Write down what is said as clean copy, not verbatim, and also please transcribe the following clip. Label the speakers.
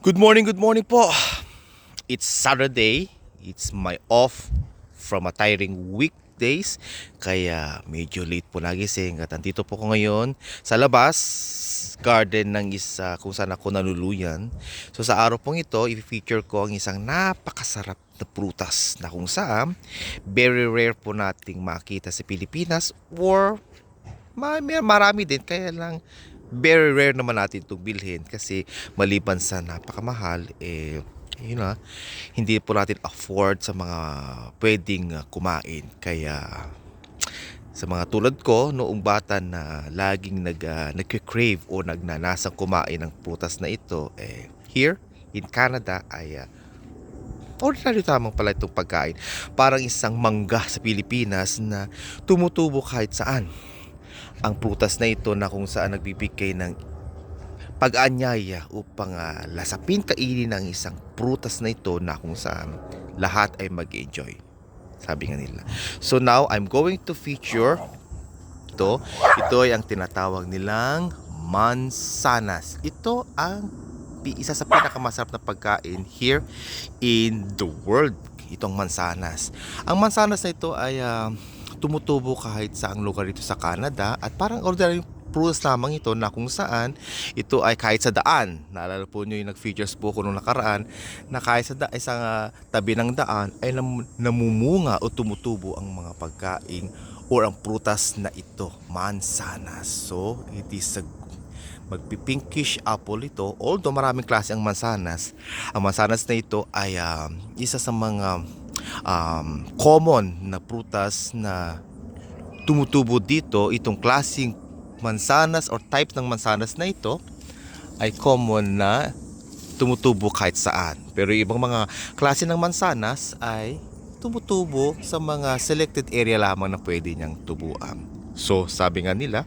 Speaker 1: Good morning po. It's Saturday. It's my off from a tiring weekdays. Kaya medyo late po nagising at andito po ko ngayon sa labas garden ng isa kung saan ako nanuluyan. So sa araw pong ito, i-feature ko ang isang napakasarap na prutas na kung saan very rare po nating makita sa Pilipinas or marami din, kaya lang very rare naman natin itong bilhin kasi maliban sa napakamahal, yun na, hindi po natin afford sa mga pwedeng kumain. Kaya sa mga tulad ko noong bata na laging nagki-crave o nagnanasang kumain ng prutas na ito, here in Canada ay ordinary tamang pala itong pagkain. Parang isang mangga sa Pilipinas na tumutubo kahit saan. Ang prutas na ito na kung saan nagbibigay ng pag-anyaya upang lasapin, kainin ang isang prutas na ito na kung saan lahat ay mag-enjoy, sabi nga nila. So now I'm going to feature ito. Ito ay ang tinatawag nilang mansanas. Ito ang isa sa pinakamasarap na pagkain here in the world, itong mansanas. Ang mansanas na ito ay tumutubo kahit saang lugar dito sa Canada at parang ordinary prutas lamang ito na kung saan ito ay kahit sa daan. Naalala po nyo yung nag-features po ko nung nakaraan na kahit sa isang tabi ng daan ay namumunga o tumutubo ang mga pagkain or ang prutas na ito, mansanas. So it is a magpipinkish apple ito, although maraming klase ang mansanas. Ang mansanas na ito ay isa sa mga common na prutas na tumutubo dito. Itong klaseng mansanas or type ng mansanas na ito ay common na tumutubo kahit saan. Pero yung ibang mga klase ng mansanas ay tumutubo sa mga selected area lamang na pwede niyang tubuan. So sabi nga nila,